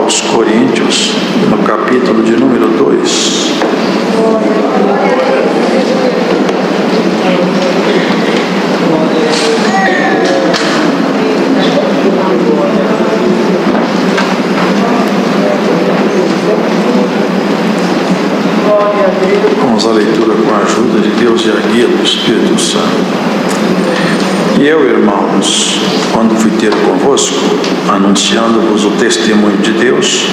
aos Coríntios, no capítulo de número 2. Vamos à leitura com a ajuda de Deus e a guia do Espírito Santo. E eu, irmãos, quando fui ter convosco, anunciando-vos o testemunho de Deus,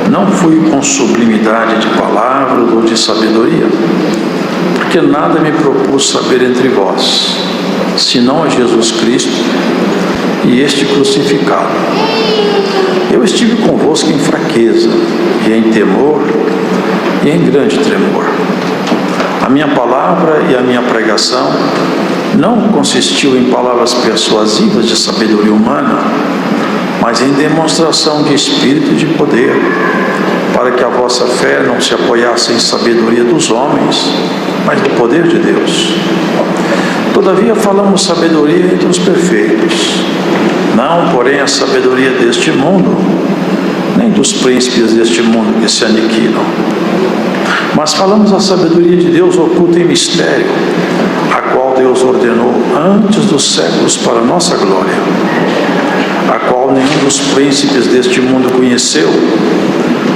não fui com sublimidade de palavras ou de sabedoria, porque nada me propus saber entre vós, senão a Jesus Cristo e este crucificado. Eu estive convosco em fraqueza, e em temor, e em grande tremor. A minha palavra e a minha pregação não consistiu em palavras persuasivas de sabedoria humana, mas em demonstração de espírito e de poder, para que a vossa fé não se apoiasse em sabedoria dos homens, mas no poder de Deus. Todavia falamos sabedoria entre os perfeitos, não, porém, a sabedoria deste mundo, nem dos príncipes deste mundo que se aniquilam. Mas falamos a sabedoria de Deus oculta em mistério, a qual Deus ordenou antes dos séculos para a nossa glória, a qual nenhum dos príncipes deste mundo conheceu,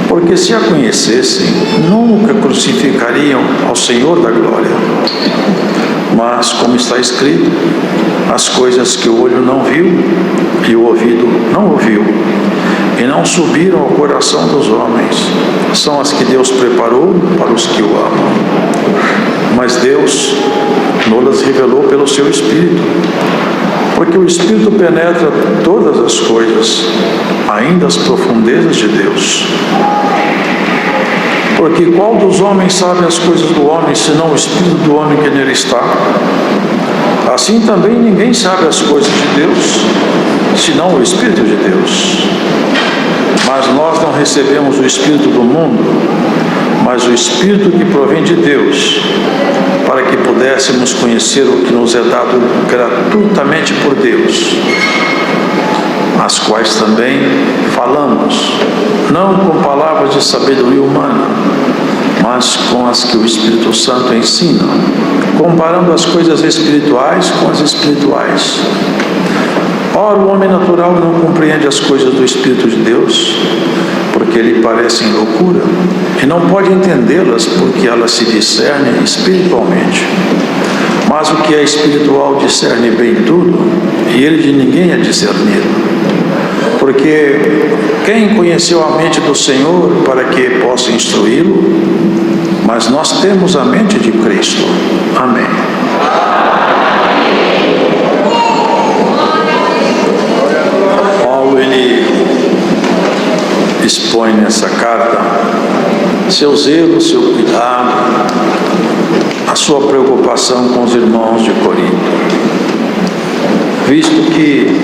porque se a conhecessem, nunca crucificariam ao Senhor da glória. Mas, como está escrito, as coisas que o olho não viu e o ouvido não ouviu, e não subiram ao coração dos homens, são as que Deus preparou para os que o amam. Mas Deus nos revelou pelo seu Espírito, porque o Espírito penetra todas as coisas, ainda as profundezas de Deus. Porque qual dos homens sabe as coisas do homem, senão o Espírito do homem que nele está? Assim também ninguém sabe as coisas de Deus, senão o Espírito de Deus. Mas nós não recebemos o Espírito do mundo, mas o Espírito que provém de Deus, para que pudéssemos conhecer o que nos é dado gratuitamente por Deus, as quais também falamos, não com palavras de sabedoria humana, mas com as que o Espírito Santo ensina, comparando as coisas espirituais com as espirituais. Ora, o homem natural não compreende as coisas do Espírito de Deus, porque lhe parecem loucura, e não pode entendê-las, porque elas se discernem espiritualmente. Mas o que é espiritual discerne bem tudo, e ele de ninguém é discernido. Porque quem conheceu a mente do Senhor para que possa instruí-lo? Mas nós temos a mente de Cristo. Amém. Paulo, ele expõe nessa carta seu zelo, seu cuidado, a sua preocupação com os irmãos de Corinto, visto que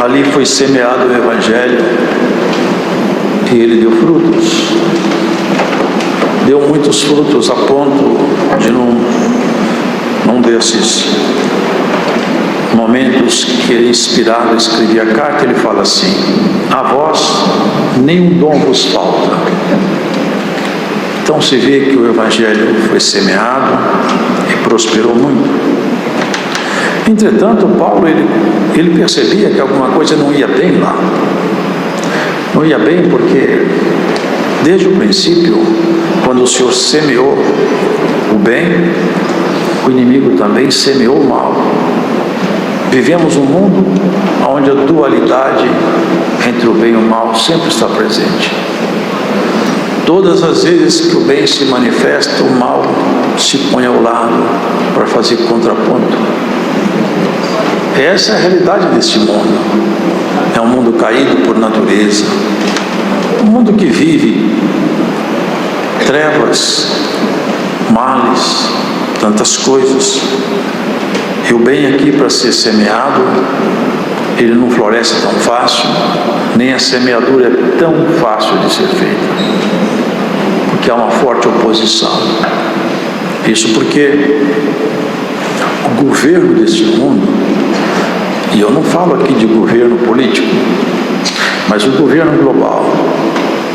ali foi semeado o Evangelho e ele deu frutos. Deu muitos frutos a ponto de num desses momentos que ele, inspirado, escrevia a carta, ele fala assim: a vós nenhum dom vos falta. Então se vê que o Evangelho foi semeado e prosperou muito. Entretanto, Paulo, ele percebia que alguma coisa não ia bem lá. Não ia bem porque, desde o princípio, quando o Senhor semeou o bem, o inimigo também semeou o mal. Vivemos um mundo onde a dualidade entre o bem e o mal sempre está presente. Todas as vezes que o bem se manifesta, o mal se põe ao lado para fazer contraponto. Essa é a realidade desse mundo. É um mundo caído por natureza. Um mundo que vive trevas, males, tantas coisas. E o bem aqui, para ser semeado, ele não floresce tão fácil, nem a semeadura é tão fácil de ser feita, porque há uma forte oposição. Isso porque o governo deste mundo, e eu não falo aqui de governo político, mas o governo global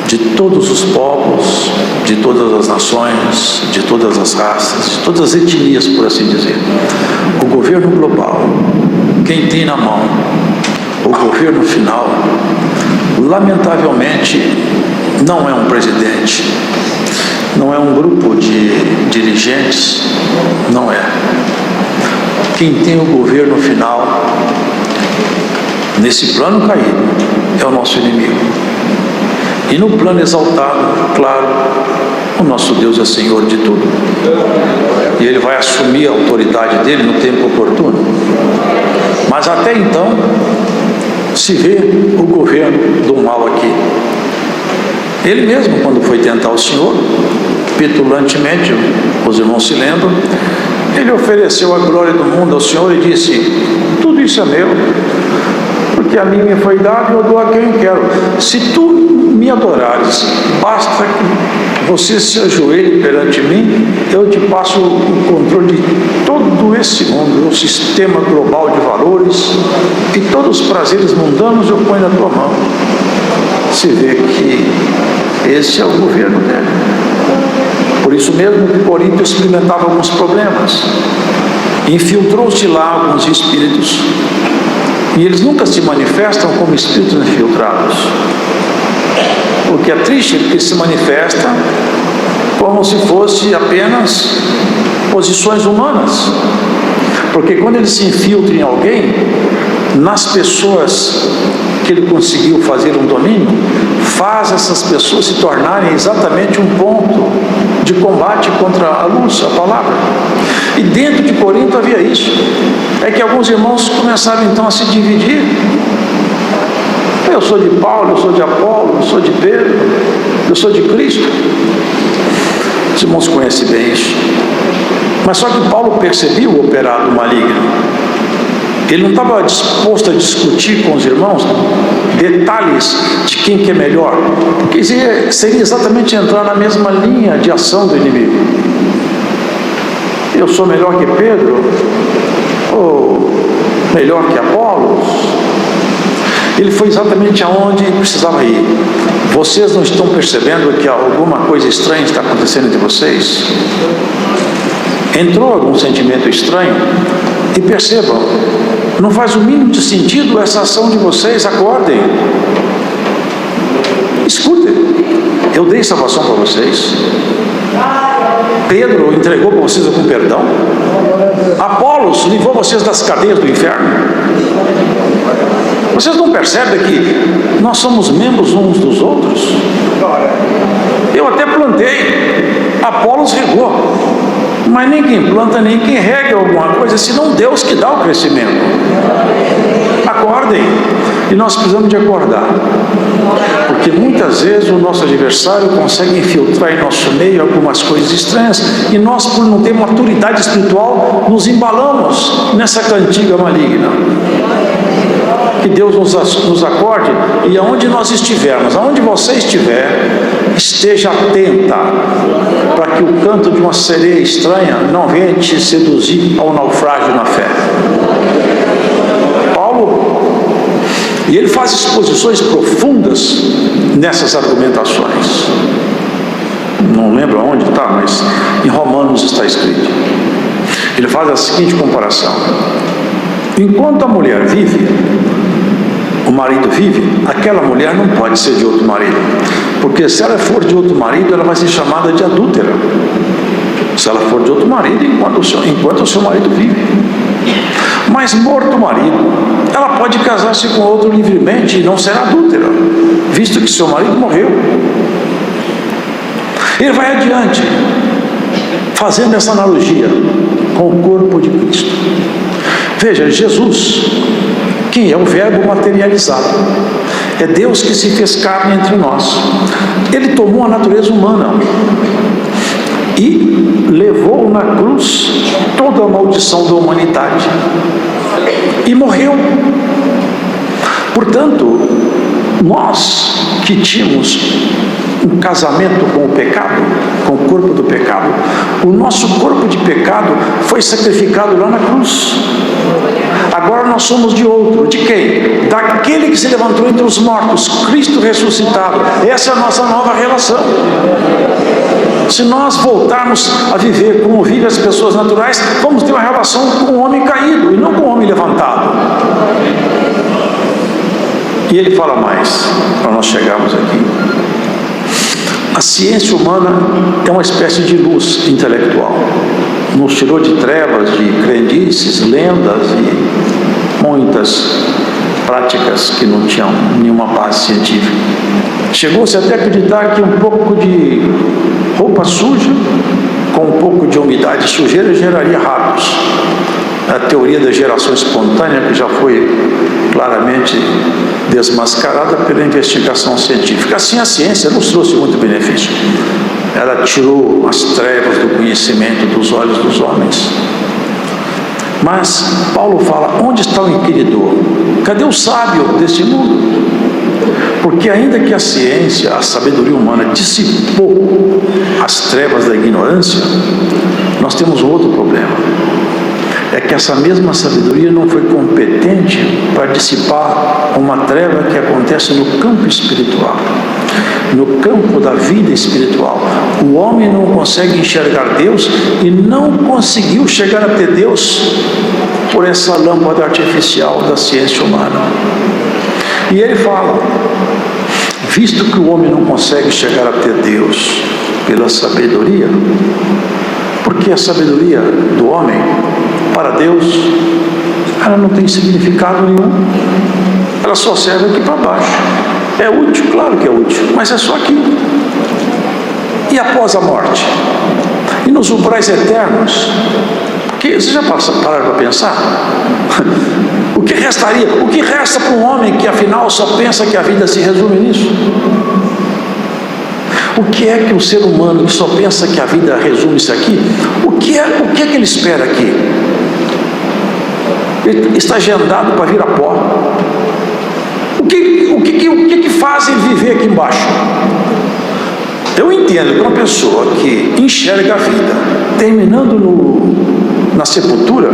de todos os povos, de todas as nações, de todas as raças, de todas as etnias, por assim dizer. O governo global, quem tem na mão o governo final, lamentavelmente, não é um presidente, não é um grupo de dirigentes, não é. Quem tem o governo final, nesse plano caído, é o nosso inimigo. E no plano exaltado, claro, o nosso Deus é Senhor de tudo. E Ele vai assumir a autoridade dele no tempo oportuno. Mas até então, se vê o governo do mal aqui. Ele mesmo, quando foi tentar o Senhor, petulantemente, os irmãos se lembram, ele ofereceu a glória do mundo ao Senhor e disse: tudo isso é meu, porque a mim me foi dado e eu dou a quem quero. Se tu me adorares, basta que você se ajoelhe perante mim, eu te passo o controle de todo esse mundo, o sistema global de valores e todos os prazeres mundanos eu ponho na tua mão. Se vê que esse é o governo dele. Por isso mesmo que Corinto experimentava alguns problemas. Infiltrou-se lá alguns espíritos. E eles nunca se manifestam como espíritos infiltrados. O que é triste é que se manifesta como se fosse apenas posições humanas. Porque quando ele se infiltra em alguém, nas pessoas que ele conseguiu fazer um domínio, faz essas pessoas se tornarem exatamente um ponto de combate contra a luz, a palavra. E dentro de Corinto havia isso. É que alguns irmãos começaram então a se dividir. Eu sou de Paulo, eu sou de Apolo, eu sou de Pedro, eu sou de Cristo. Os irmãos conhecem bem isso. Mas só que Paulo percebia o operado maligno. Ele não estava disposto a discutir com os irmãos detalhes de quem que é melhor, porque seria exatamente entrar na mesma linha de ação do inimigo. Eu sou melhor que Pedro, ou melhor que Apolo. Ele foi exatamente aonde precisava ir. Vocês não estão percebendo que alguma coisa estranha está acontecendo entre vocês? Entrou algum sentimento estranho? E percebam, não faz o mínimo de sentido essa ação de vocês. Acordem, escutem. Eu dei salvação para vocês. Pedro entregou para vocês algum perdão. Apolos livrou vocês das cadeias do inferno. Vocês não percebem que nós somos membros uns dos outros? Eu até plantei, Apolos regou, mas nem quem planta, nem quem rega alguma coisa, senão Deus que dá o crescimento. Acordem, e nós precisamos de acordar, porque muitas vezes o nosso adversário consegue infiltrar em nosso meio algumas coisas estranhas, e nós, por não ter maturidade espiritual, nos embalamos nessa cantiga maligna. Que Deus nos acorde, e aonde nós estivermos, aonde você estiver, esteja atenta, para que o canto de uma sereia estranha não venha te seduzir ao naufrágio na fé. Paulo, e ele faz exposições profundas nessas argumentações. Não lembro aonde está, mas em Romanos está escrito. Ele faz a seguinte comparação: enquanto a mulher vive, o marido vive, aquela mulher não pode ser de outro marido, porque se ela for de outro marido, ela vai ser chamada de adúltera. Se ela for de outro marido, enquanto o seu marido vive. Mas morto o marido, ela pode casar-se com outro livremente e não ser adúltera, visto que seu marido morreu. Ele vai adiante, fazendo essa analogia com o corpo de Cristo. Veja, Jesus, quem é o verbo materializado, é Deus que se fez carne entre nós. Ele tomou a natureza humana e levou na cruz toda a maldição da humanidade e morreu. Portanto, nós que tínhamos um casamento com o pecado, com o corpo do pecado. O nosso corpo de pecado foi sacrificado lá na cruz. Agora nós somos de outro. De quem? Daquele que se levantou entre os mortos, Cristo ressuscitado. Essa é a nossa nova relação. Se nós voltarmos a viver como vivem as pessoas naturais, vamos ter uma relação com o homem caído e não com o homem levantado. E ele fala mais, para nós chegarmos aqui. A ciência humana é uma espécie de luz intelectual. Nos tirou de trevas, de crendices, lendas e muitas práticas que não tinham nenhuma base científica. Chegou-se até a acreditar que um pouco de roupa suja com um pouco de umidade e sujeira geraria ratos. A teoria da geração espontânea, que já foi claramente desmascarada pela investigação científica. Assim, a ciência nos trouxe muito benefício. Ela tirou as trevas do conhecimento dos olhos dos homens. Mas Paulo fala, onde está o inquiridor? Cadê o sábio deste mundo? Porque ainda que a ciência, a sabedoria humana dissipou as trevas da ignorância, nós temos outro problema. É que essa mesma sabedoria não foi competente para dissipar uma treva que acontece no campo espiritual, no campo da vida espiritual. O homem não consegue enxergar Deus e não conseguiu chegar até Deus por essa lâmpada artificial da ciência humana. E ele fala, visto que o homem não consegue chegar até Deus pela sabedoria, porque a sabedoria do homem, para Deus, ela não tem significado nenhum, ela só serve aqui para baixo. É útil? Claro que é útil, mas é só aqui. E após a morte? E nos umbrais eternos? Porque você já pararam para pensar? O que restaria? O que resta para um homem que afinal só pensa que a vida se resume nisso? O que é que um ser humano que só pensa que a vida resume-se aqui, o que é que ele espera aqui? Ele está agendado para vir a pó. O que faz ele viver aqui embaixo? Eu entendo que uma pessoa que enxerga a vida terminando na sepultura,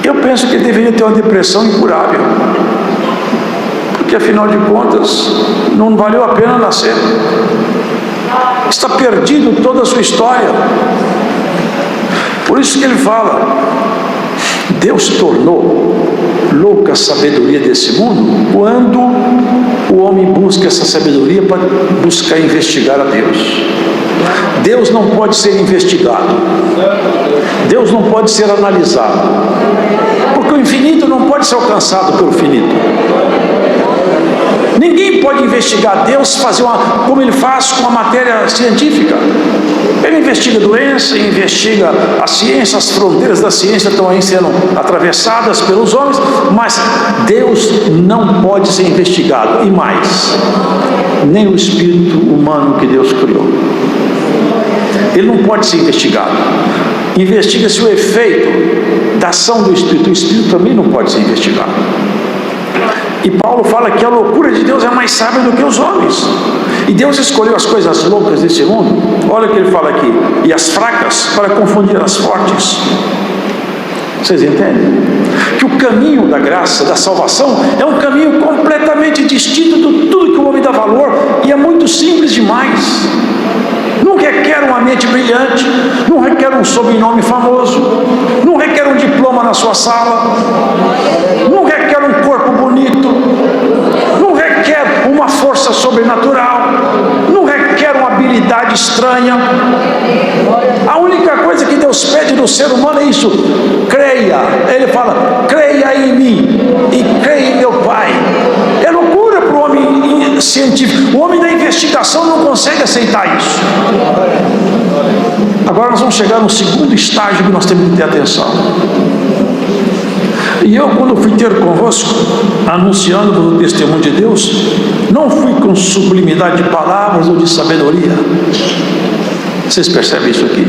eu penso que ele deveria ter uma depressão incurável, porque afinal de contas não valeu a pena nascer, está perdido toda a sua história. Por isso que ele fala, Deus tornou louca a sabedoria desse mundo quando o homem busca essa sabedoria para buscar investigar a Deus. Deus não pode ser investigado, Deus não pode ser analisado, porque o infinito não pode ser alcançado pelo finito. Ninguém pode investigar Deus, como ele faz com a matéria científica. Ele investiga a doença, investiga a ciência, as fronteiras da ciência estão aí sendo atravessadas pelos homens, mas Deus não pode ser investigado, e mais, nem o espírito humano que Deus criou. Ele não pode ser investigado. Investiga-se o efeito da ação do Espírito. O Espírito também não pode ser investigado. E Paulo fala que a loucura de Deus é mais sábia do que os homens. E Deus escolheu as coisas loucas desse mundo. Olha o que ele fala aqui. E as fracas para confundir as fortes. Vocês entendem? Que o caminho da graça, da salvação, é um caminho completamente distinto de tudo que o homem dá valor. E é muito simples demais. Não requer uma mente brilhante, não requer um sobrenome famoso, não requer um diploma na sua sala, não requer um corpo bonito, não requer uma força sobrenatural, não requer uma habilidade estranha. A única coisa que Deus pede do ser humano é isso: creia. Ele fala, creia em mim e creia em meu Pai. É loucura para o homem científico. O homem da investigação não consegue aceitar isso. Agora nós vamos chegar no segundo estágio que nós temos que ter atenção. E eu, quando fui ter convosco, anunciando o testemunho de Deus, não fui com sublimidade de palavras ou de sabedoria. Vocês percebem isso aqui?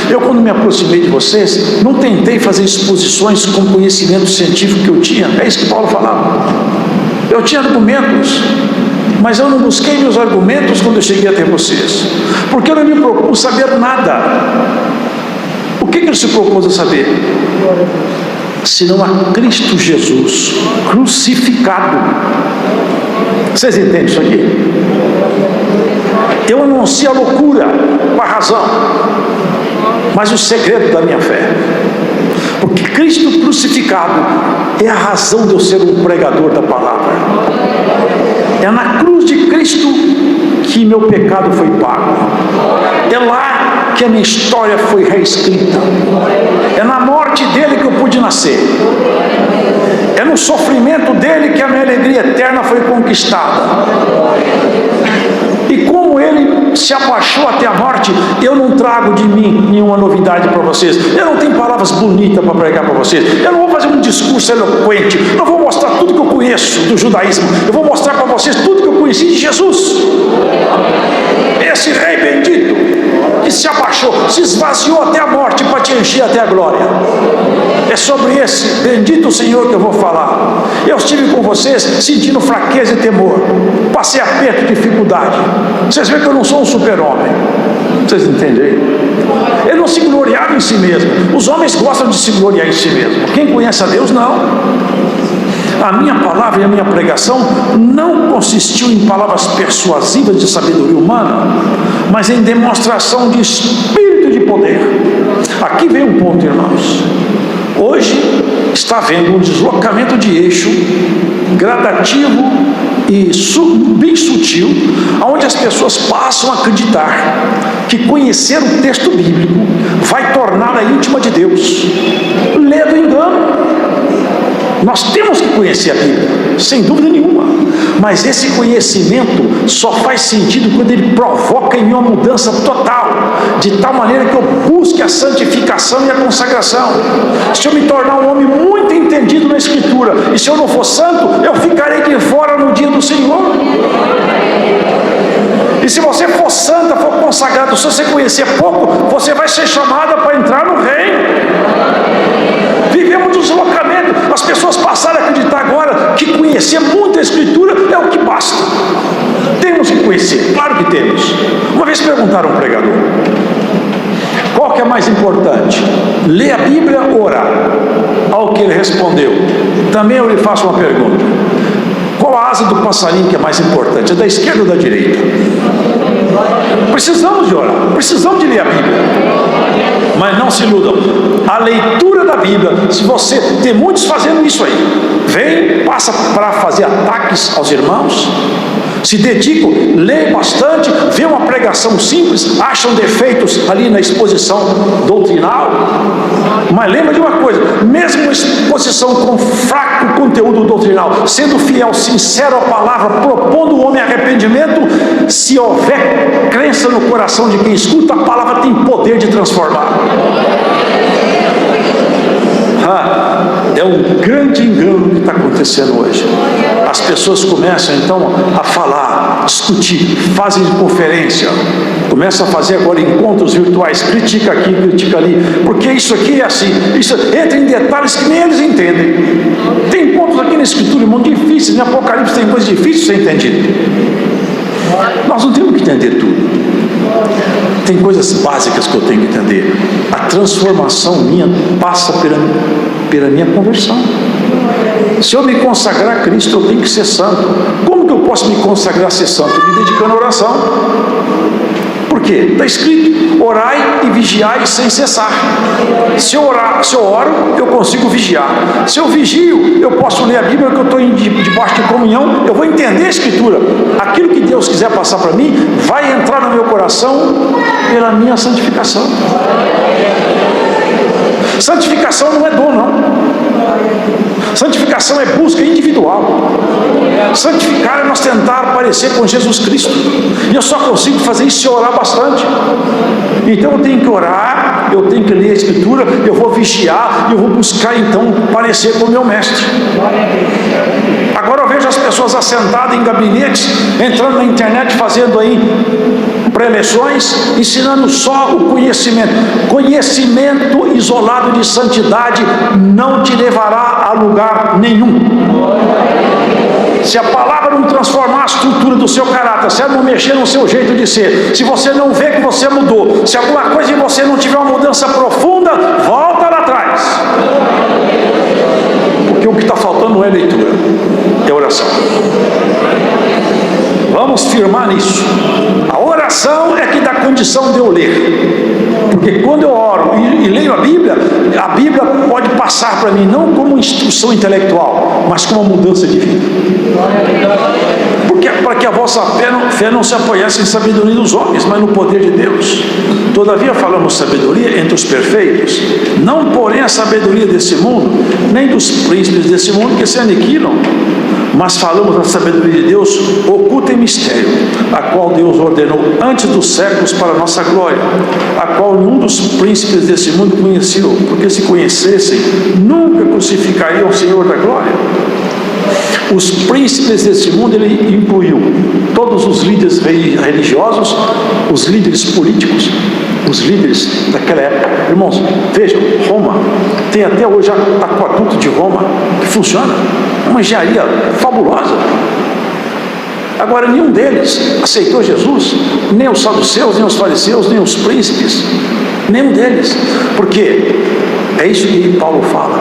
Eu, quando me aproximei de vocês, não tentei fazer exposições com conhecimento científico que eu tinha. É isso que Paulo falava. Eu tinha argumentos, mas eu não busquei meus argumentos quando eu cheguei até vocês, porque eu não me propus saber nada. O que ele se propôs a saber? Senão a Cristo Jesus crucificado. Vocês entendem isso aqui? Eu anuncio a loucura com a razão, mas o segredo da minha fé, porque Cristo crucificado é a razão de eu ser um pregador da palavra. É na cruz de Cristo que meu pecado foi pago. É lá que a minha história foi reescrita. É na morte dele que eu pude nascer. É no sofrimento dele que a minha alegria eterna foi conquistada. E como ele se abaixou até a morte, eu não trago de mim nenhuma novidade para vocês. Eu não tenho palavras bonitas para pregar para vocês. Eu não vou fazer um discurso eloquente. Não vou mostrar tudo que eu conheço do judaísmo. Eu vou mostrar para vocês tudo que eu conheci de Jesus. Esse rei bendito que se abaixou, se esvaziou até a morte para te encher até a glória. É sobre esse bendito Senhor que eu vou falar. Eu estive com vocês sentindo fraqueza e temor. Passei aperto e dificuldade. Vocês veem que eu não sou um super-homem. Vocês entendem aí? Ele não se gloriava em si mesmo. Os homens gostam de se gloriar em si mesmo. Quem conhece a Deus, não. A minha palavra e a minha pregação não consistiu em palavras persuasivas de sabedoria humana, mas em demonstração de espírito e de poder. Aqui vem um ponto, irmãos. Hoje está havendo um deslocamento de eixo gradativo e bem sutil, onde as pessoas passam a acreditar que conhecer o texto bíblico vai torná-la íntima de Deus. Lê do engano. Nós temos que conhecer a Bíblia, sem dúvida nenhuma, mas esse conhecimento só faz sentido quando ele provoca em mim uma mudança total, de tal maneira que eu busque a santificação e a consagração. Se eu me tornar um homem muito entendido na Escritura, e se eu não for santo, eu ficarei de fora no dia do Senhor. E se você for santa, for consagrado, se você conhecer pouco, você vai ser chamada para entrar no reino. Vivemos um deslocamento. As pessoas passaram a acreditar agora que conhecer muito a Escritura é o que basta. Temos que conhecer, claro que temos. Uma vez perguntaram a um pregador: qual que é mais importante? Ler a Bíblia ou orar? Ao que ele respondeu: também eu lhe faço uma pergunta. Qual a asa do passarinho que é mais importante? É da esquerda ou da direita? Precisamos de orar, precisamos de ler a Bíblia. Mas não se iludam. A leitura da Bíblia, se você tem muitos fazendo isso aí, passa para fazer ataques aos irmãos, se dedicam, leem bastante, vê uma pregação simples, acham defeitos ali na exposição doutrinal, mas lembra de uma coisa: mesmo uma exposição com fraco conteúdo doutrinal, sendo fiel, sincero à palavra, propondo o homem arrependimento, se houver crença no coração de quem escuta, a palavra tem poder de transformar. É um grande engano que está acontecendo hoje. As pessoas começam então a falar, discutir, fazem conferência, começam a fazer agora encontros virtuais, critica aqui, critica ali, porque isso aqui é assim, isso entra em detalhes que nem eles entendem. Tem pontos aqui na Escritura, irmão, difíceis, em Apocalipse tem coisas difíceis de ser entendido. Nós não temos que entender tudo. Tem coisas básicas que eu tenho que entender. A transformação minha passa pela minha conversão. Se eu me consagrar a Cristo, eu tenho que ser santo. Como que eu posso me consagrar a ser santo? Me dedicando à oração. Por quê? Está escrito: orai e vigiai sem cessar. Se eu oro, eu consigo vigiar. Se eu vigio, eu posso ler a Bíblia, que eu estou debaixo de comunhão, eu vou entender a Escritura. Aquilo que Deus quiser passar para mim, vai entrar no meu coração pela minha santificação. Santificação não é dom, não. Santificação é busca individual. Santificar é nós tentar parecer com Jesus Cristo. E eu só consigo fazer isso se eu orar bastante. Então eu tenho que orar, eu tenho que ler a Escritura, eu vou vigiar e eu vou buscar então parecer com o meu mestre. Agora eu vejo as pessoas assentadas em gabinetes, entrando na internet, fazendo aí preleções, ensinando só o conhecimento. Conhecimento isolado de santidade não te levará a lugar nenhum. Se a palavra para não transformar a estrutura do seu caráter, se ela não mexer no seu jeito de ser, se você não vê que você mudou, se alguma coisa em você não tiver uma mudança profunda, volta lá atrás. Porque o que está faltando não é leitura, é oração. Vamos firmar nisso. A oração é que dá condição de eu ler. Porque quando eu oro e leio a Bíblia pode passar para mim não como instrução intelectual, mas como uma mudança de vida. Porque para que a vossa fé não se apoiasse em sabedoria dos homens, mas no poder de Deus. Todavia falamos sabedoria entre os perfeitos, não porém a sabedoria desse mundo, nem dos príncipes desse mundo que se aniquilam, mas falamos da sabedoria de Deus oculta em mistério, a qual Deus ordenou antes dos séculos para a nossa glória, a qual nenhum dos príncipes desse mundo conheceu, porque se conhecessem, nunca crucificariam o Senhor da glória. Os príncipes desse mundo, ele incluiu todos os líderes religiosos, os líderes políticos, os líderes daquela época. Irmãos, vejam, Roma, tem até hoje o aqueduto de Roma, que funciona, é uma engenharia fabulosa. Agora, nenhum deles aceitou Jesus, nem os saduceus, nem os fariseus, nem os príncipes, nenhum deles. Por quê? É isso que Paulo fala.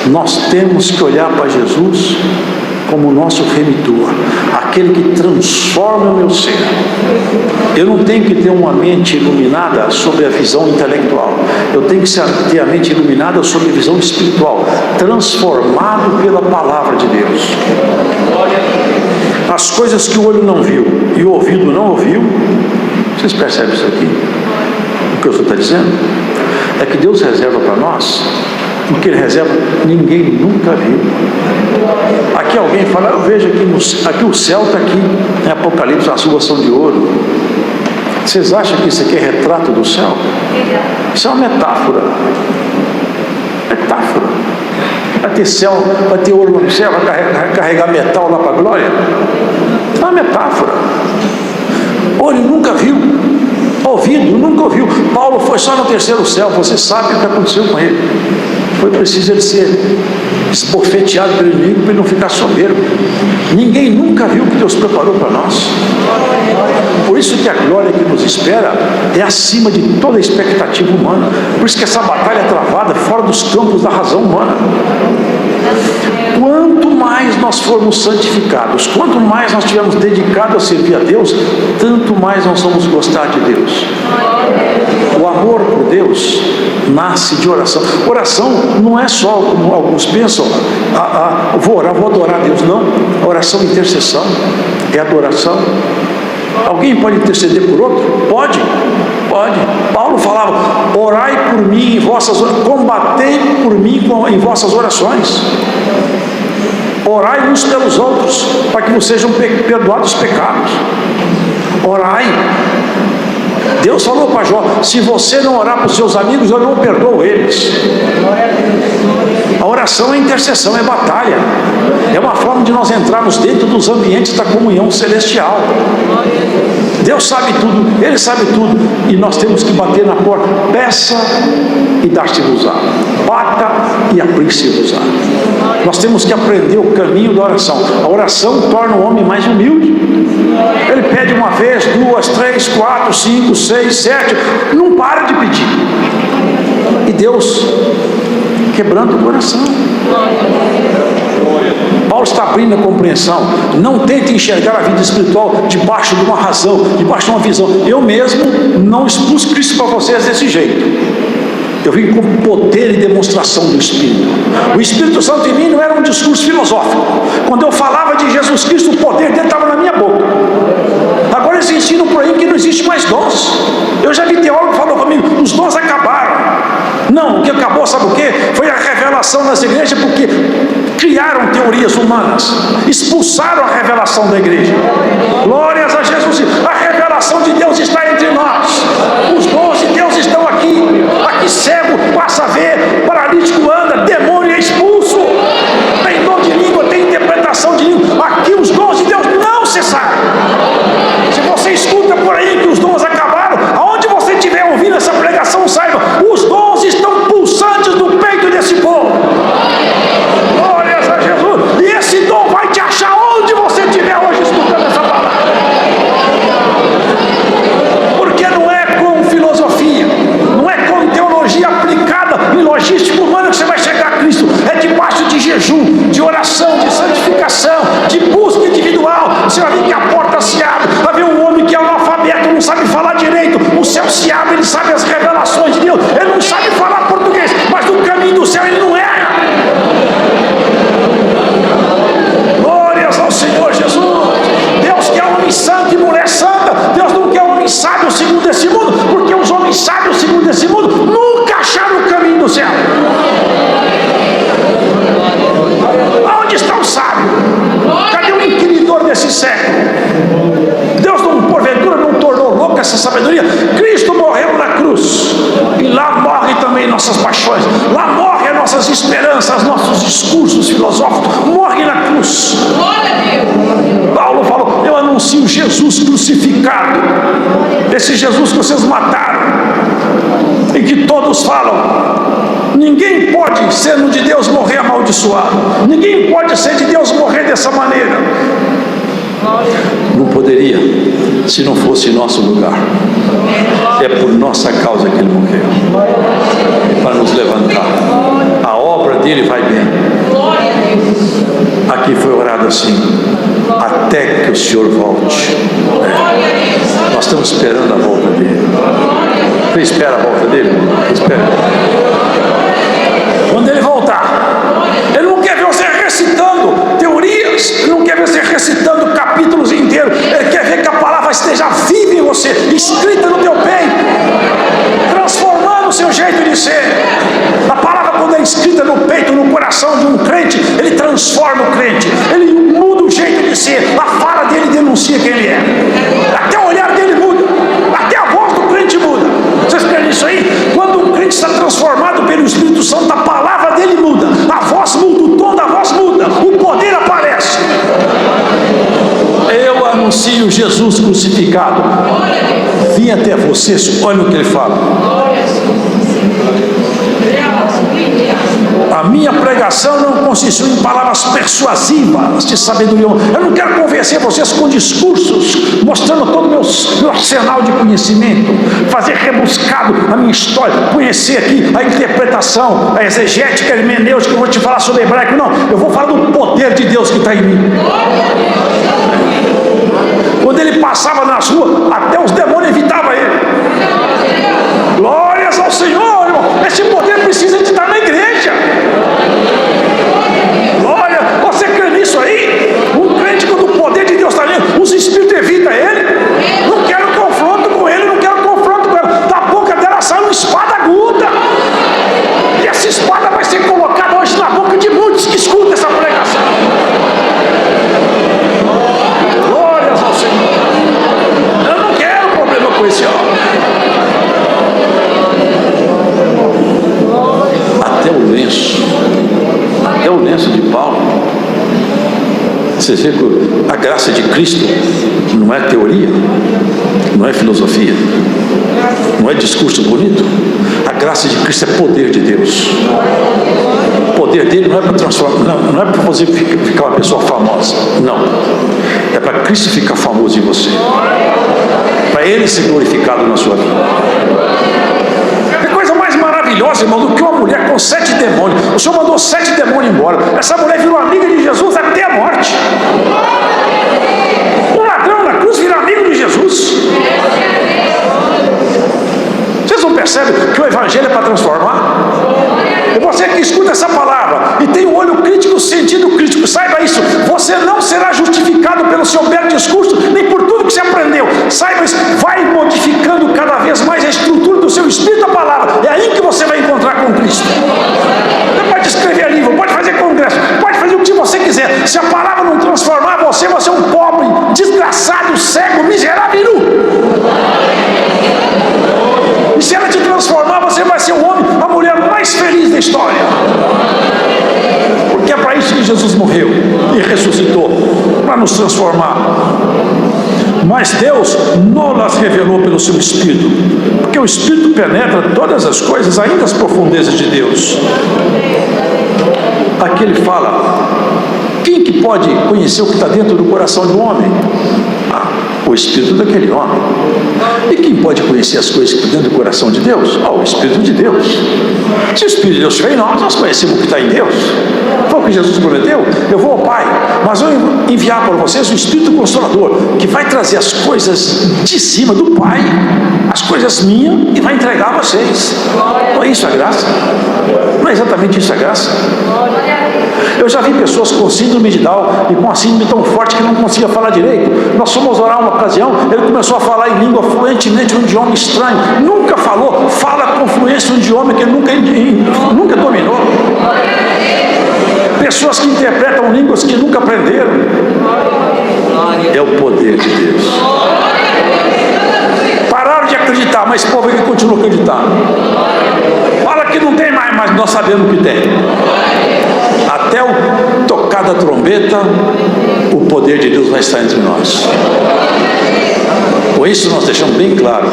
Nós temos que olhar para Jesus como o nosso remitor, aquele que transforma o meu ser. Eu não tenho que ter uma mente iluminada sobre a visão intelectual, eu tenho que ter a mente iluminada sobre a visão espiritual, transformado pela palavra de Deus. As coisas que o olho não viu e o ouvido não ouviu, vocês percebem isso aqui? O que o senhor está dizendo? É que Deus reserva para nós o que Ele reserva, ninguém nunca viu. Aqui alguém fala, eu vejo aqui o céu está aqui, em Apocalipse, as ruas são de ouro. Vocês acham que isso aqui é retrato do céu? Isso é uma metáfora. Metáfora. Vai ter céu, vai ter ouro no céu, vai carregar metal lá para a glória? É uma metáfora. Olho nunca viu, ouvido nunca ouviu. Paulo foi só no terceiro céu, você sabe o que aconteceu com ele. Foi preciso ele ser esbofeteado pelo inimigo para ele não ficar soberbo. Ninguém nunca viu o que Deus preparou para nós. Por isso que a glória que nos espera é acima de toda a expectativa humana. Por isso que essa batalha é travada fora dos campos da razão humana. Quanto mais nós formos santificados, quanto mais nós estivermos dedicados a servir a Deus, tanto mais nós vamos gostar de Deus. O amor por Deus nasce de oração. Oração não é só, como alguns pensam, vou orar, vou adorar a Deus. Não, a oração é intercessão, é adoração. Alguém pode interceder por outro? Pode. Paulo falava, orai por mim em vossas orações, combatei por mim em vossas orações. Orai uns pelos outros, para que vos sejam perdoados os pecados. Orai. Deus falou para Jó, se você não orar para os seus amigos, eu não perdoo eles. A oração é intercessão, é batalha. É uma forma de nós entrarmos dentro dos ambientes da comunhão celestial. Deus sabe tudo, Ele sabe tudo, e nós temos que bater na porta. Peça e dar-se-vos-á. Bata e abrir-se-vos-á. Nós temos que aprender o caminho da oração. A oração torna o homem mais humilde. Ele pede uma vez, 2, 3, 4, 5, 6, 7, não para de pedir. E Deus quebrando o coração. Paulo está abrindo a compreensão. Não tente enxergar a vida espiritual debaixo de uma razão, debaixo de uma visão. Eu mesmo não expus Cristo para vocês desse jeito. Eu vim com poder e demonstração do Espírito. O Espírito Santo em mim não era um discurso filosófico. Quando eu falava de Jesus Cristo, o poder dele estava na minha boca. Agora eles ensinam por aí que não existe mais dons. Eu já vi teólogo que falou comigo, os dons acabaram. Não, o que acabou, sabe o quê? Foi a revelação nas igrejas, porque criaram teorias humanas, expulsaram a revelação da igreja. Glórias a Jesus. A revelação de Deus está entre nós. Os dons de Deus estão aqui. Aqui cego passa a ver, paralítico anda, demônio é expulso. Tem dom de língua, tem interpretação de língua. Aqui os dons de Deus não cessaram. Se você escuta por aí que os dons acabaram, aonde você estiver ouvindo essa pregação, saiba, os dons estão pulsantes no peito desse povo. Glórias a Jesus. E esse dom vai te achar onde você estiver Jesus crucificado, esse Jesus que vocês mataram, e que todos falam, ninguém pode, sendo de Deus, morrer amaldiçoado, ninguém pode ser de Deus morrer dessa maneira. Não poderia, se não fosse em nosso lugar. É por nossa causa que ele morreu, para nos levantar. A obra dele vai bem. Aqui foi orado assim: até que o Senhor volte. Nós estamos esperando a volta dele. Você espera a volta dele? Espera. Quando ele voltar, ele não quer ver você recitando teorias, ele não quer ver você recitando capítulos inteiros, ele quer ver que a palavra esteja viva em você, escrita no teu peito, transformando o seu jeito de ser. A palavra, quando é escrita no peito, no coração de um crente, ele transforma o crente, ele muda o jeito de ser, a fala dele denuncia quem ele é, até o olhar dele muda, até a voz do crente muda. Vocês querem isso aí? Quando um crente está transformado pelo Espírito Santo, a palavra dele muda, a voz muda, o tom da voz muda, o poder aparece. Eu anuncio Jesus crucificado. Vim até vocês, olha o que ele fala. A minha pregação não consistiu em palavras persuasivas de sabedoria. Eu não quero convencer vocês com discursos, mostrando todo o meu arsenal de conhecimento, fazer rebuscado a minha história, conhecer aqui a interpretação, a exegética, a hermenêutica. Eu vou te falar sobre hebraico, não. Eu vou falar do poder de Deus que está em mim. Quando ele passava nas ruas, até os demônios evitavam ele. Glórias ao Senhor, irmão. Esse poder precisa de estar na igreja. Glória, você crê nisso aí? Um crente, quando o poder de Deus está nele, os espíritos evitam ele. Não quero confronto com ele, não quero confronto com ele. Da boca dela sai uma espada aguda. E essa espada vai ser colocada hoje na boca de muitos que escutam essa pregação. Glórias ao Senhor. Eu não quero problema com esse homem. Até o lenço de Paulo. Vocês veem que a graça de Cristo não é teoria, não é filosofia, não é discurso bonito. A graça de Cristo é poder de Deus. O poder dele não é para transformar, não é para fazer ficar uma pessoa famosa, não. É para Cristo ficar famoso em você, para ele ser glorificado na sua vida. Maravilhosa, irmão, do que uma mulher com 7 demônios. O Senhor mandou 7 demônios embora. Essa mulher virou amiga de Jesus até a morte. Um ladrão na cruz vira amigo de Jesus. Vocês não percebem que o evangelho é para transformar? E você que escuta essa palavra e tem um olho crítico, sentido crítico, saiba isso: você não será justificado pelo seu belo discurso, nem por tudo que você aprendeu. Saiba isso, vai modificando cada vez mais a estrutura do seu espírito, a palavra. É aí que você vai encontrar com Cristo. Você pode escrever livro, pode fazer congresso, pode fazer o que você quiser. Se a palavra não transformar você, você é um pobre, desgraçado, cego, miserável. E se ela te transformar, você vai ser o homem, a mulher mais feliz da história. Porque é para isso que Jesus morreu e ressuscitou, para nos transformar. Mas Deus não las revelou pelo seu Espírito, porque o Espírito penetra todas as coisas, ainda as profundezas de Deus. Aqui ele fala: quem que pode conhecer o que está dentro do coração do homem? O Espírito daquele homem. E quem pode conhecer as coisas que estão dentro do coração de Deus? O Espírito de Deus. Se o Espírito de Deus estiver em nós conhecemos o que está em Deus. Foi o que Jesus prometeu: eu vou ao Pai, mas eu vou enviar para vocês o Espírito Consolador, que vai trazer as coisas de cima do Pai, as coisas minhas, e vai entregar a vocês. Não é isso a graça? Não é exatamente isso a graça? Eu já vi pessoas com síndrome de Down e com a síndrome tão forte que não conseguia falar direito. Nós fomos orar uma ocasião, ele começou a falar em língua fluentemente, um idioma estranho, nunca falou, fala com fluência um idioma que ele nunca dominou. Pessoas que interpretam línguas que nunca aprenderam. É o poder de Deus. Pararam de acreditar, mas o povo aqui continua acreditando. Fala que não tem mais, mas nós sabemos que tem. Até o tocar da trombeta, o poder de Deus vai estar entre nós. Com isso nós deixamos bem claro,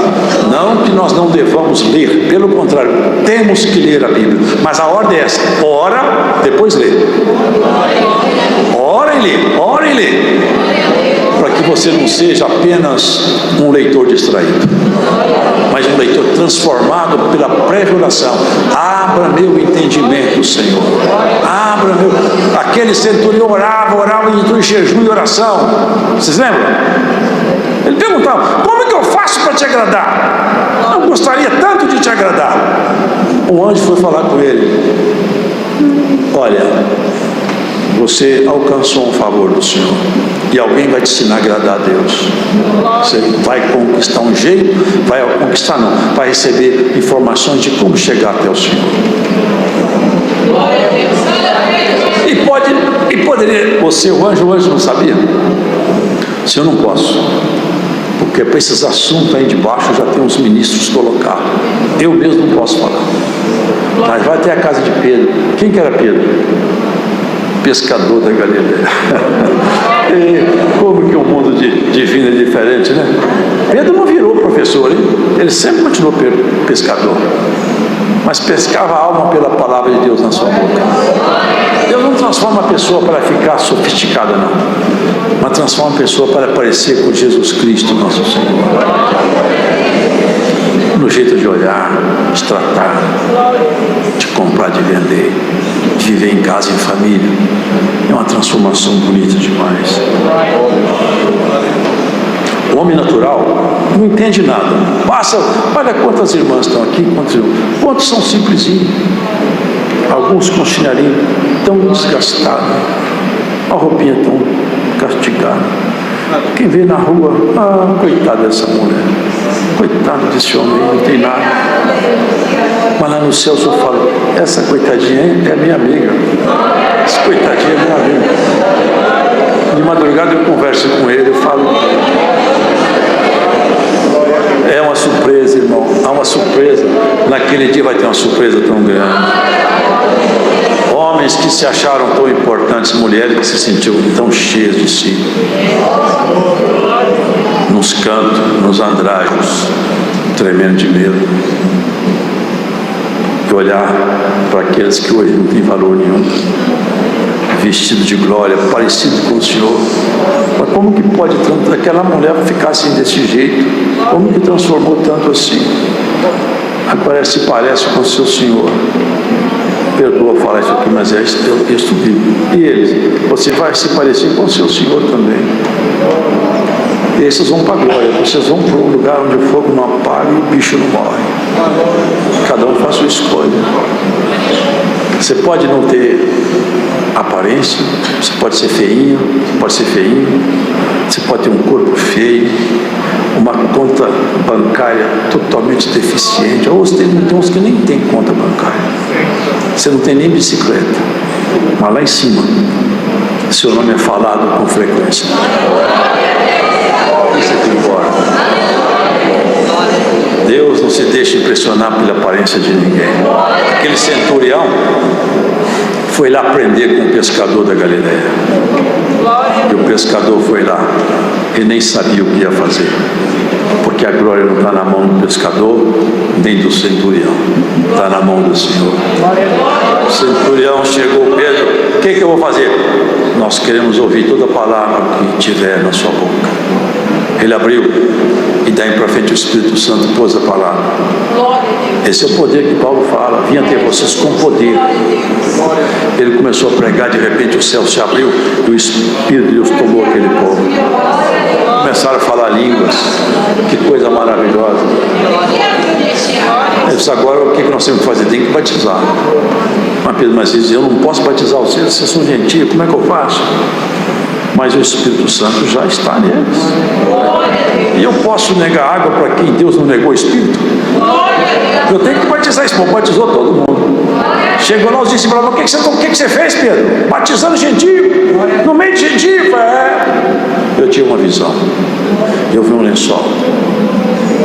não que nós não devamos ler, pelo contrário, temos que ler a Bíblia, mas a ordem é essa: ora, depois lê. Ora e lê, para que você não seja apenas um leitor distraído, mas um leitor transformado pela prévia oração. Abra meu entendimento, Senhor. Abra meu... Aquele centurião orava em jejum e oração. Vocês lembram? Ele perguntava: como é que eu faço para te agradar? Eu gostaria tanto de te agradar. O anjo foi falar com ele: olha, você alcançou um favor do Senhor, e alguém vai te ensinar a agradar a Deus. Você vai conquistar um jeito, vai receber informações de como chegar até o Senhor. E poderia, você, o anjo não sabia? Se eu não posso, porque para esses assuntos aí de baixo já tem uns ministros colocados, eu mesmo não posso falar. Mas vai até a casa de Pedro. Quem que era Pedro? Pescador da Galileia. E como que o mundo divino é diferente, né? Pedro não virou professor, hein? Ele sempre continuou pescador, mas pescava a alma pela palavra de Deus na sua boca. Deus não transforma a pessoa para ficar sofisticada, não, mas transforma a pessoa para parecer com Jesus Cristo, nosso Senhor, no jeito de olhar, de tratar, de comprar, de vender, de viver em casa, em família. É uma transformação bonita demais. O homem natural não entende nada. Olha quantas irmãs estão aqui, quantos são simplesinhos. Alguns com chinelinho tão desgastados, a roupinha tão castigada. Quem vê na rua: coitada dessa mulher, coitado desse homem, não tem nada. Mas lá no céu eu falo: essa coitadinha é minha amiga, essa coitadinha é minha amiga. De madrugada eu converso com ele, eu falo: é uma surpresa, irmão, há uma surpresa. Naquele dia vai ter uma surpresa tão grande. Homens que se acharam tão importantes, mulheres que se sentiam tão cheias de si, nos cantos, nos andrajos, tremendo de medo, e olhar para aqueles que hoje não têm valor nenhum, vestido de glória, parecido com o Senhor. Mas como que pode tanto aquela mulher ficar assim desse jeito? Como que transformou tanto assim? Agora se parece com o seu Senhor. Perdoa falar isso aqui, mas é texto bíblico. E eles: você vai se parecer com o seu Senhor também. Esses vão para a glória, vocês vão para um lugar onde o fogo não apaga e o bicho não morre. Cada um faz sua escolha. Você pode não ter aparência, você pode ser feinho, você pode ter um corpo feio, uma conta bancária totalmente deficiente, ou tem uns que nem tem conta bancária, você não tem nem bicicleta, mas lá em cima seu nome é falado com frequência. Isso é que importa. Deus não se deixa impressionar pela aparência de ninguém. Aquele centurião foi lá aprender com o pescador da Galileia, e o pescador foi lá e nem sabia o que ia fazer, porque a glória não está na mão do pescador nem do centurião, está na mão do Senhor. O centurião chegou: Pedro, o que eu vou fazer? Nós queremos ouvir toda a palavra que tiver na sua boca. Ele abriu, e daí para frente o Espírito Santo pôs a palavra. Esse é o poder que Paulo fala: vinha ter vocês com poder. Ele começou a pregar, de repente o céu se abriu e o Espírito de Deus tomou aquele povo. Começaram a falar línguas. Que coisa maravilhosa. Ele disse: agora o que nós temos que fazer? Tem que batizar. Mas Pedro, mas diz: eu não posso batizar vocês são gentios, como é que eu faço? Mas o Espírito Santo já está neles. E eu posso negar água para quem Deus não negou o Espírito? Eu tenho que batizar esse povo. Batizou todo mundo. Chegou lá os discípulos: o que você fez, Pedro? Batizando gentio, no meio de gentio. Eu tinha uma visão. Eu vi um lençol,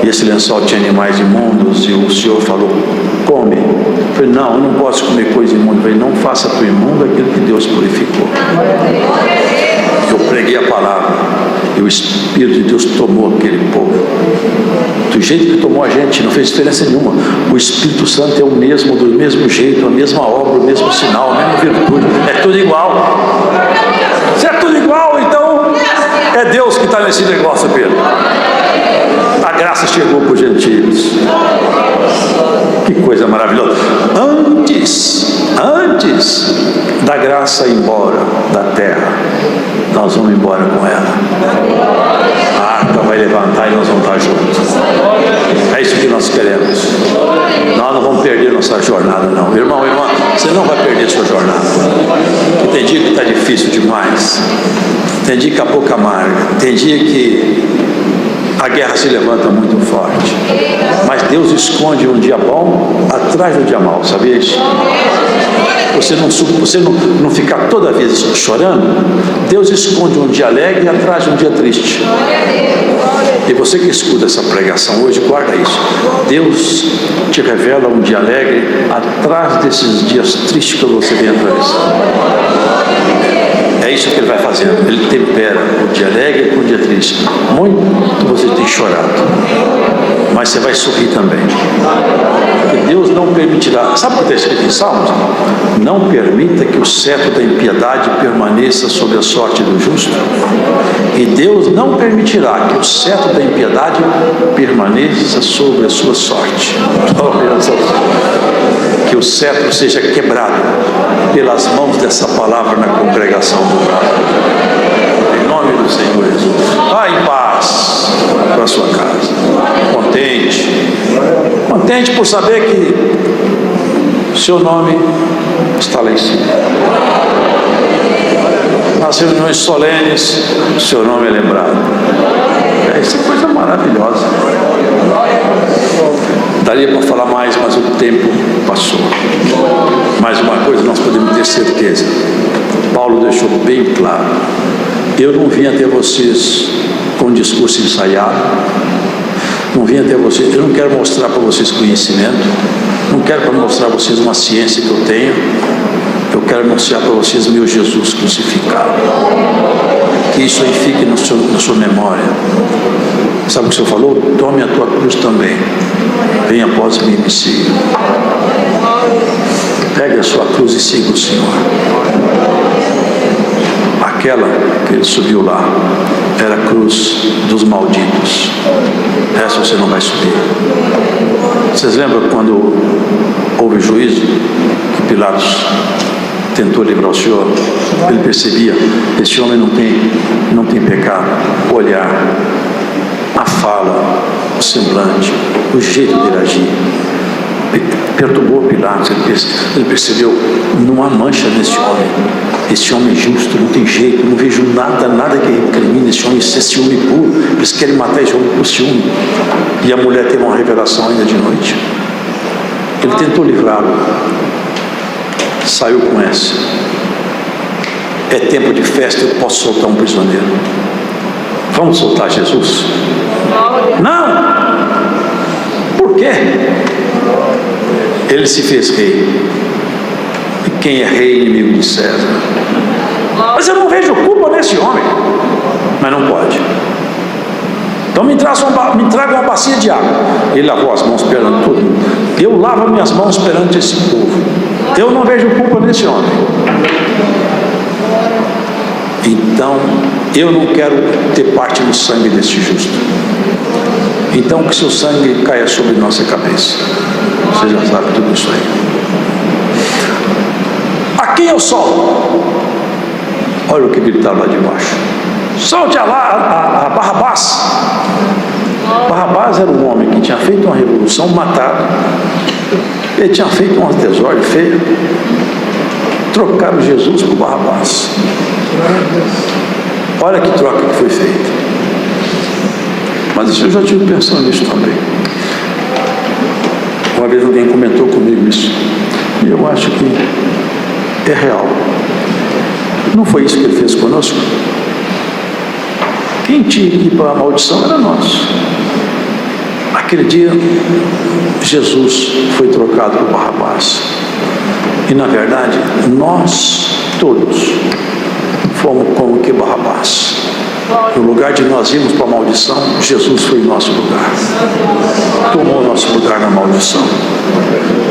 e esse lençol tinha animais imundos, e o Senhor falou: come. Eu falei: não, eu não posso comer coisa imunda. Eu falei: não faça para o imundo aquilo que Deus purificou. Eu preguei a palavra e o Espírito de Deus tomou aquele povo. Do jeito que tomou a gente, não fez diferença nenhuma. O Espírito Santo é o mesmo, do mesmo jeito, a mesma obra, o mesmo sinal, a mesma virtude. É tudo igual. Se é tudo igual, então é Deus que está nesse negócio, Pedro. A graça chegou para os gentios. Que coisa maravilhosa. Antes da graça ir embora da terra, nós vamos embora com ela. A arca vai levantar e nós vamos estar juntos. É isso que nós queremos. Nós não vamos perder nossa jornada, não. Irmão, irmã, você não vai perder sua jornada. Tem dia que está difícil demais. Tem dia que a boca amarga. Tem dia que a guerra se levanta muito forte. Mas Deus esconde um dia bom atrás do dia mau. Sabia isso? Você não ficar toda vez chorando. Deus esconde um dia alegre atrás de um dia triste. E você que escuta essa pregação hoje, guarda isso. Deus te revela um dia alegre atrás desses dias tristes que você vem atravessando. É isso que Ele vai fazendo. Ele tempera o dia alegre com o dia triste. Muito você tem chorado, mas você vai sorrir também. Porque Deus não permitirá. Sabe o que está escrito em Salmos? Não permita que o cetro da impiedade permaneça sobre a sorte do justo. E Deus não permitirá que o cetro da impiedade permaneça sobre a sua sorte. Que o cetro seja quebrado pelas mãos dessa palavra na congregação do Bravo. Em nome do Senhor Jesus. Vá em paz para a sua casa. Contente por saber que seu nome está lá em cima. Nas reuniões solenes, seu nome é lembrado. Isso é coisa maravilhosa. Daria para falar mais, mas o tempo passou. Mais uma coisa nós podemos ter certeza. Paulo deixou bem claro. Eu não vim até vocês com um discurso ensaiado. Não vim até vocês. Eu não quero mostrar para vocês conhecimento. Não quero mostrar para vocês uma ciência que eu tenho. Eu quero mostrar para vocês meu Jesus crucificado. Que isso aí fique na sua memória. Sabe o que o Senhor falou? Tome a tua cruz também. Venha após mim e me siga. Pegue a sua cruz e siga o Senhor. Aquela que ele subiu lá era a cruz dos malditos. Essa você não vai subir. Vocês lembram quando houve juízo que Pilatos tentou livrar o Senhor? Ele percebia: esse homem não tem pecado. O olhar, a fala, o semblante, o jeito dele agir perturbou Pilatos. Ele percebeu: não há mancha nesse homem. Esse homem é justo, não tem jeito, não vejo nada que recrimine esse homem. Esse é ciúme puro. Eles querem matar esse homem por ciúme. E a mulher teve uma revelação ainda de noite. Ele tentou livrá-lo, saiu com essa: é tempo de festa, eu posso soltar um prisioneiro. Vamos soltar Jesus? Não! Por quê? Ele se fez rei. E quem é rei, inimigo de César. Mas eu não vejo culpa nesse homem. Mas não pode. Então me traga uma bacia de água. Ele lavou as mãos perante todo mundo. Eu lavo minhas mãos perante esse povo. Eu não vejo culpa nesse homem. Então, eu não quero ter parte no sangue desse justo. Então, que seu sangue caia sobre nossa cabeça. Você já sabe tudo isso aí. A quem eu solto? Olha o que gritaram lá de baixo. Solte a Barrabás. Barrabás era um homem que tinha feito uma revolução, matado. Ele tinha feito uma desordem feia. Trocaram Jesus por Barrabás. Olha que troca que foi feita. Mas eu já estive pensando nisso também. Uma vez alguém comentou comigo isso. E eu acho que é real. Não foi isso que ele fez conosco? Quem tinha que ir para a maldição era nós. Aquele dia, Jesus foi trocado por Barrabás. E na verdade, nós todos fomos como que Barrabás. No lugar de nós irmos para a maldição, Jesus foi em nosso lugar. Tomou o nosso lugar na maldição.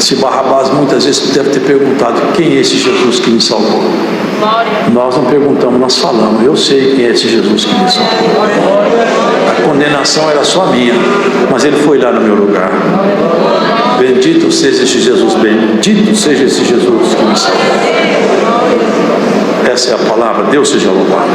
Se Barrabás muitas vezes deve ter perguntado: quem é esse Jesus que me salvou? Nós não perguntamos, nós falamos: eu sei quem é esse Jesus que me salvou. A condenação era só minha, mas ele foi lá no meu lugar. Bendito seja esse Jesus, bendito seja esse Jesus que me salvou. Essa é a palavra. Deus seja louvado.